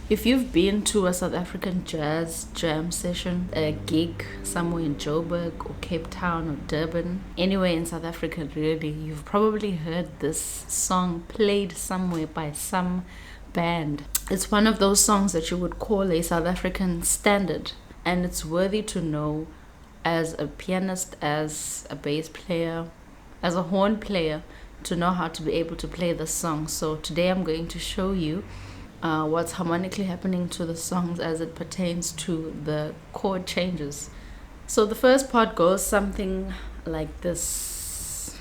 If you've been to a South African jazz jam session, a gig somewhere in Joburg or Cape Town or Durban, anywhere in South Africa really, you've probably heard this song played somewhere by some band. It's one of those songs that you would call a South African standard, and it's worthy to know as a pianist, as a bass player, as a horn player, to know how to be able to play this song. So today I'm going to show you what's harmonically happening to the songs as it pertains to the chord changes. So the first part goes something like this.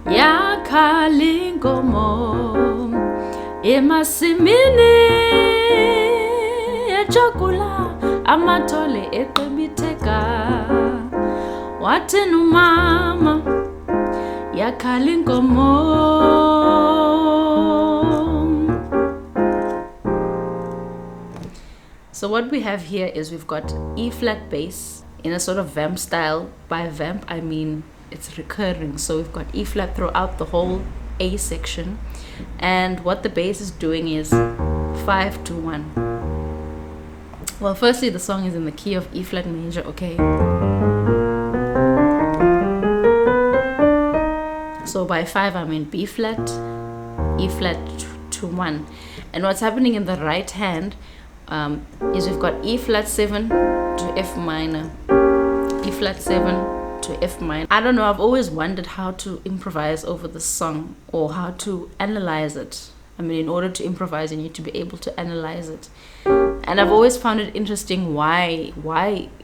Yakhal'inkomo emasimini ejokula amatole eqebitheka wathini umama Yakhal'inkomo. So what we have here is we've got E flat bass in a sort of vamp style. By vamp I mean it's recurring, so we've got E flat throughout the whole A section, and what the bass is doing is 5-2-1. Well, firstly the song is in the key of E flat major, okay? So by 5 I mean B flat, E flat to 1. And what's happening in the right hand is we've got E flat 7 to F minor, E flat 7 to F minor. I don't know, I've always wondered how to improvise over the song or how to analyze it. I mean, in order to improvise you need to be able to analyze it. And I've always found it interesting, why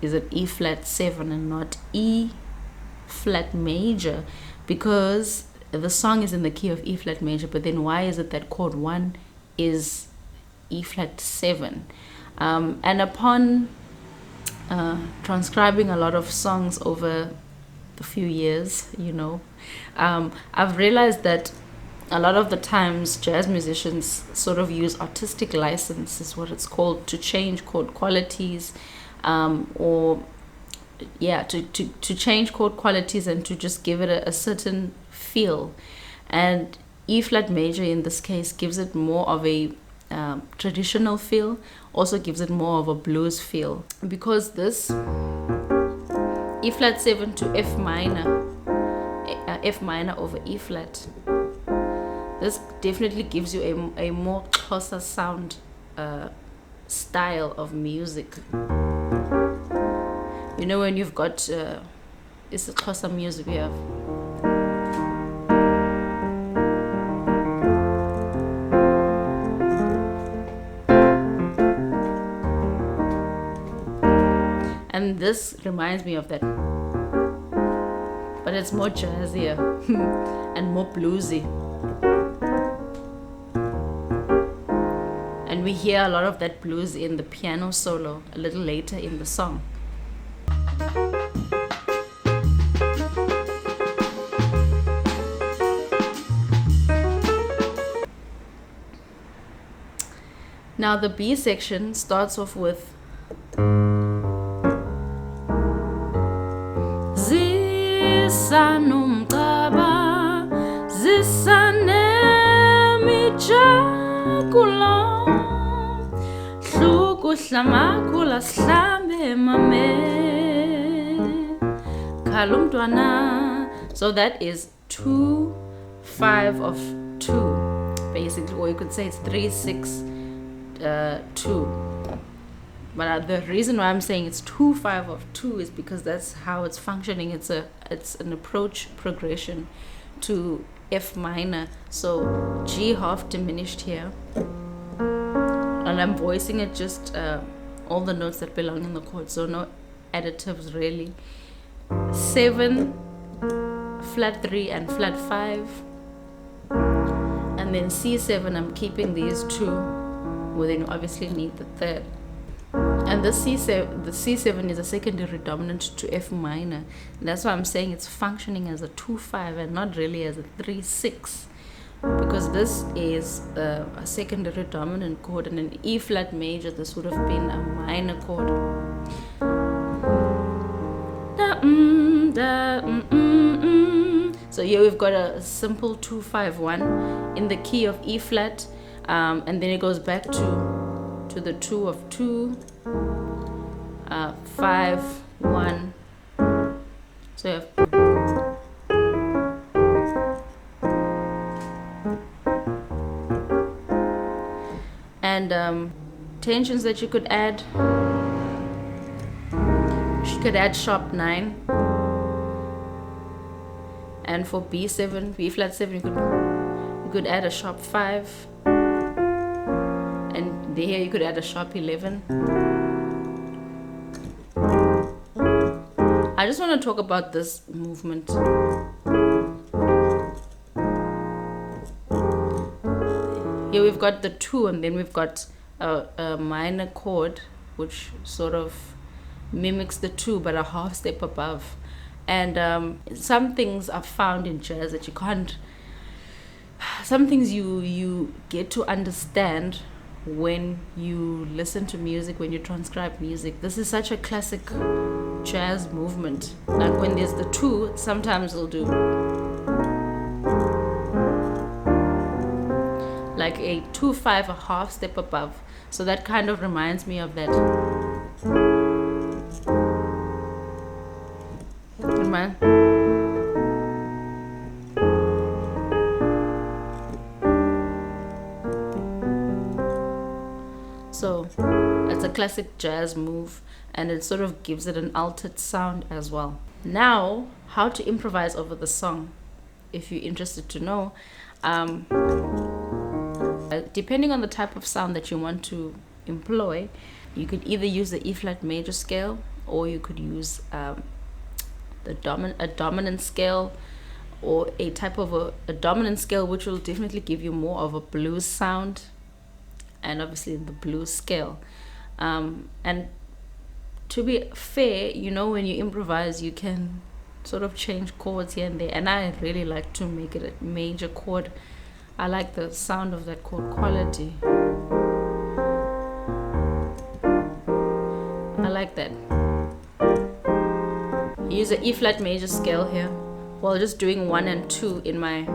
is it E flat 7 and not E flat major? Because the song is in the key of E flat major, but then why is it that chord 1 is E flat 7? And upon transcribing a lot of songs over the few years, you know, I've realized that a lot of the times jazz musicians sort of use artistic license, is what it's called, to change chord qualities, to change chord qualities and to just give it a certain feel. And E flat major in this case gives it more of a traditional feel, also gives it more of a blues feel, because this E flat 7 to F minor, F minor over E flat, this definitely gives you a more Xhosa sound style of music. You know, when you've got it's a Xhosa music we have. And this reminds me of that, but it's more jazzier and more bluesy. And we hear a lot of that blues in the piano solo a little later in the song. Now the B section starts off with Zisanumqaba zisanemijakula hluku hlamakula sihlambe mame khalumntwana. So that is 2-5 of 2 basically, or you could say it's 3-6-2. But the reason why I'm saying it's 2-5 of 2 is because that's how it's functioning. It's an approach progression to F minor. So G half diminished here, and I'm voicing it just all the notes that belong in the chord, so no additives really. 7, flat 3 and flat 5, and then C7 I'm keeping these two, well then you obviously need the third. And the C7 is a secondary dominant to F minor. And that's why I'm saying it's functioning as a 2-5 and not really as a 3-6, because this is a secondary dominant chord, and in E flat major this would have been a minor chord. So here we've got a simple 2-5-1 in the key of E flat, and then it goes back to to the 2 of 2, 5, 1. So you have and tensions that you could add. You could add sharp 9, and for B7, B flat 7, you could add a sharp 5, and here you could add a sharp 11. I just want to talk about this movement. Here we've got the 2, and then we've got a minor chord which sort of mimics the 2 but a half step above. And some things are found in jazz that you can't, some things you get to understand when you listen to music, when you transcribe music. This is such a classic jazz movement. Like when there's the 2, sometimes we'll do like a 2-5, a half step above. So that kind of reminds me of that. Man. So it's a classic jazz move, and it sort of gives it an altered sound as well. Now, how to improvise over the song, if you're interested to know. Depending on the type of sound that you want to employ, you could either use the E flat major scale, or you could use a dominant scale, or a type of a dominant scale which will definitely give you more of a blues sound, and obviously the blues scale. And to be fair, you know, when you improvise, you can sort of change chords here and there, and I really like to make it a major chord. I like the sound of that chord quality. I like that. Use an E flat major scale here while just doing 1 and 2 in my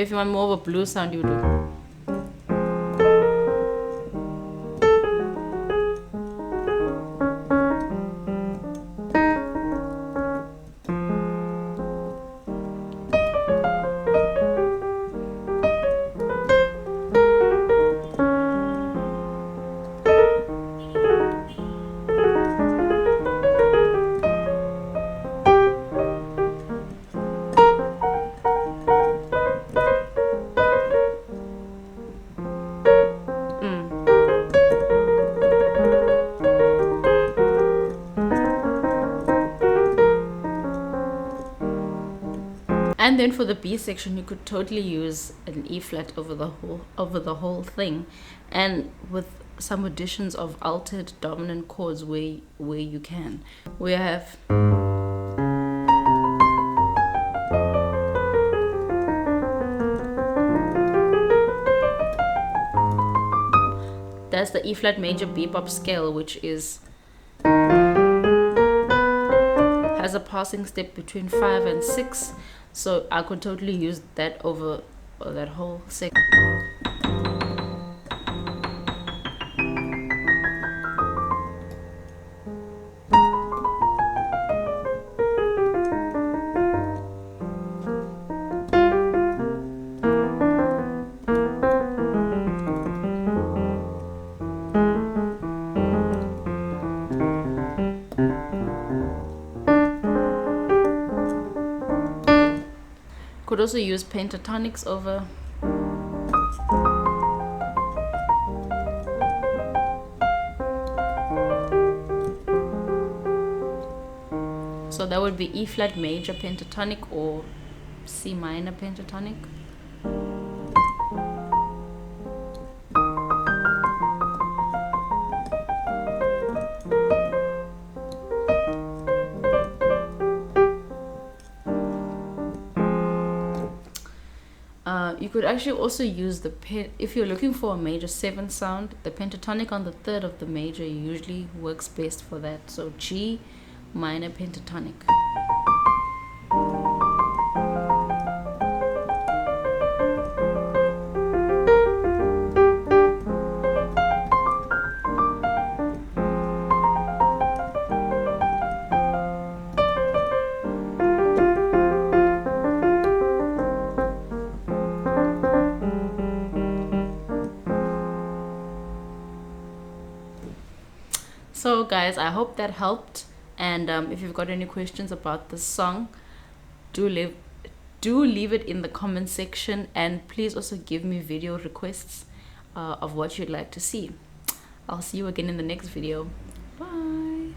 if you want more of a blues sound, you do. And then for the B section, you could totally use an E flat over the whole thing, and with some additions of altered dominant chords where you can. We have that's the E flat major bebop scale, which has a passing step between 5 and 6. So I could totally use that over that whole section. Could also use pentatonics over. So that would be E flat major pentatonic or C minor pentatonic. You could actually also use the if you're looking for a major 7 sound, the pentatonic on the 3rd of the major usually works best for that. So G minor pentatonic. So guys, I hope that helped, and if you've got any questions about this song, do leave it in the comment section, and please also give me video requests of what you'd like to see. I'll see you again in the next video. Bye.